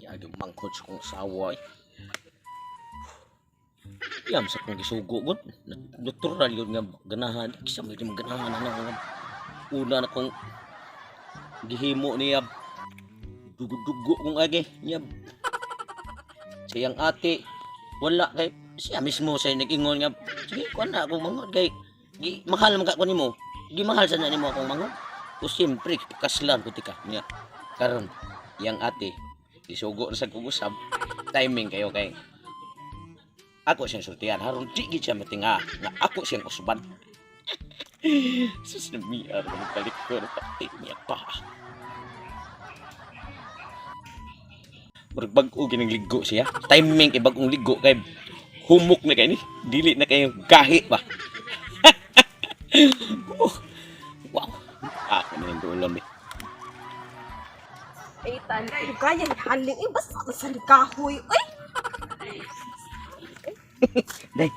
agi mangkot sa kong asawa eh. Yam sa kong gisugo gud. Natural yun nga ganahan. Kisa may rin ganahan na nga. Una na kong gihimo niya. Dugo-dugo kong agi. Niya. Siyang ate. Wala kay siya mismo siya nag-ingon nga. Sige, kuha na akong mangon kay. Mahal man ka ko nimo. Mahal sa na nimo akong mangon. O siyempre, kaslan ko tika niya. Karon, yang ate, isugo na sa kugusab, timing kayo kay ako siyang sultihan, haron di gid siya matinga nga ako siyang usban. Sus na miyar, balik ko na pati niya pa. Bag-o ginang ligo siya, timing kay bagong ligo kay humok na kay ni, dili na kay gahi ba. Wow, ako na yung ulam eh. Ay, tanda, yung kaya haling basta sa kahoy. Uy! Day.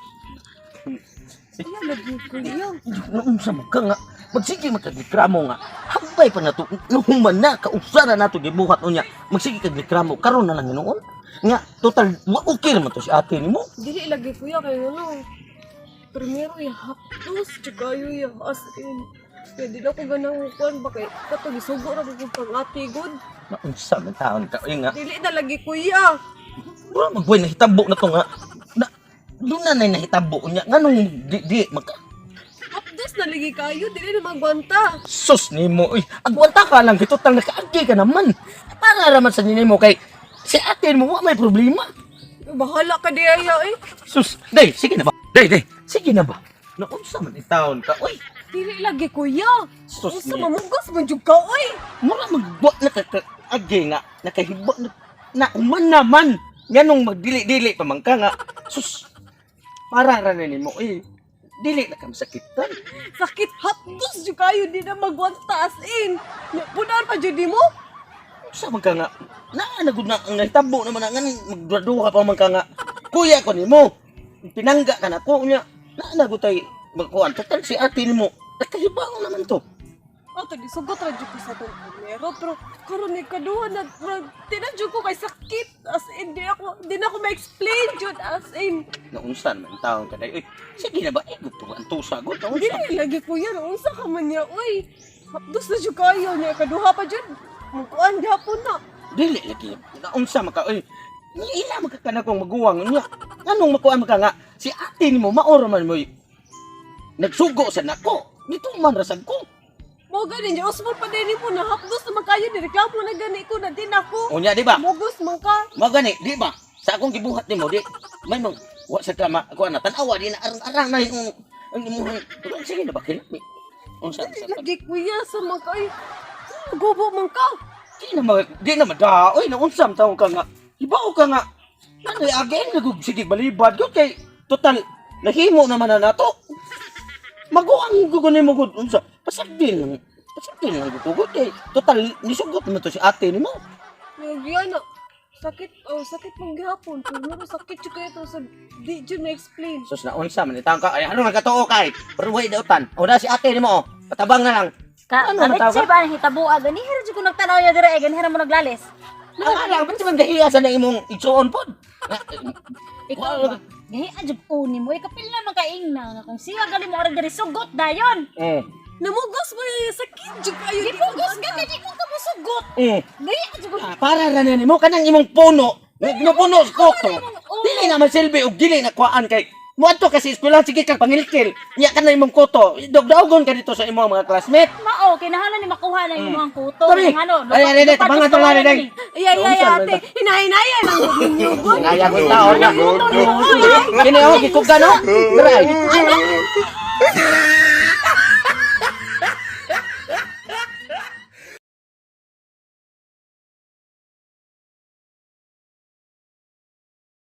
Siya lagi ko yun. Naunsa mo ka nga. Magsige magkagikramo nga. Hambay pa na to. Nahuman na. Kausara na to. Gibuhat o niya. Magsige kagikramo. Karoon na lang yun. Nga, total, okay naman to si ate ni mo. Dili lagi ko yan kayo ano. Primero yung hapdos. Tsaka yung as in. Kaya di na ko ganang kuhan. Baka kato gisugo na kung pang-ati good. Naunsa man taon ka. Uy nga. Dili na lagi ko yan. Wala magbuhay na hitabo na to nga. Doon na nahitabo niya. Nganong di magka. Hapdos na lagi kayo. Dili na magbanta. Sus ni mo. Uy, agwanta ka lang. Total nakaagi ka naman. Para naman sa nini mo kay si ate mo may problema. Bahala ka di aya eh. Sus, day, sige na ba? Day, sige na ba? Naunsa man itaon ka. Uy, Dili lagi kuya. sus Usa ni. mamugos man jud ka oy. Mura magbuat na kakaagi nga. Nakahibo na uman naman. Yanong magdili-dili pa man ka nga. Sus, para ra na nimo. Uy, dili na kami sakitan. Sakit hapdos jud kayo di na magwanta as in. Punan pa jud mo. Sa man ka nga. Nagud na ang nahitabo naman nga magduduha pa man ka nga. Kuya ko nimo. Pinangga ka na ko nya. Nagud tay magkuan total si ate nimo. Nakahibaw naman to. Ato di sugot ra jud ko sa tong primero pero karon ni kaduha na tinadyo ko kay sakit as in di na ako ma-explain jud as in. Naunsan man taon ka day. Uy, sige na ba igud to ang tusa gud naunsa. Dili lagi ko yan unsa ka man niya oy. Hapdos na jud kayo niya kaduha pa jud. Mukuan gyapon na. Dili lagi. Naunsa man ka. Uy, ila man ka kana kong maguwang nya. Anong makuan man ka nga si ate nimo maoro man mo. Nagsugo sa nako. Dito man rasag ko. Mo gani niya usbon pa din mo na hapdos na magkayo ni reklamo na gani ko na din ako. Unya di ba? Mugos man ka. Mao gani, di ba? Sa akong gibuhat nimo di may mang wa sa kama ko na tanawa di na arang-arang na yung ang imuhang. Sige na ba kini? Unsa sa Lagi kuya sa magkay. Gubo man ka. di na madaoy na unsam taon ka nga. Ibaw ka nga. Nanay again nagug sige balibad gyud kay total nahimo naman na nato. Maguang gugunin mo gud unsa? Pasagdin lang gugugod kay total nisugot naman to si ate nimo. Nagyan na. Sakit pang gihapon. Pero sakit jud kayo sa di jud na-explain. Sus na unsa man itaw ka ay ano nagkatuo kay. Pero way dautan. O na si ate nimo. Patabang na lang. Ano Ano matawag? ba hitabo gani hira jud ko nagtanaw ya dire ganihira mo naglalis. Nakala ba't man gahiya sa na imong igsuon pod? Ikaw ba? Gahi adjud uni mo kapil na makaingna nga kung siya gali mo ora diri sugot dayon. Namugos mo yung sakit jud kayo. Di focus ka di ko ka musugot. Gahi adjud ko. Para ra na nimo kanang imong puno. Puno ko to. Dili na man silbi og dili na kuan kay muadto kasi eskwela sige kag pangilkil. Nya ka na imong kuto. Dogdaogon ka dito sa imong mga classmate. Mao kinahanglan ni makuha na imong kuto Tabi. ng ano. Ay tabangan to lari day. Ay, ate. Hinahinaya lang ninyo. Kaya ko tao na. Kini ako gikuga no. Right.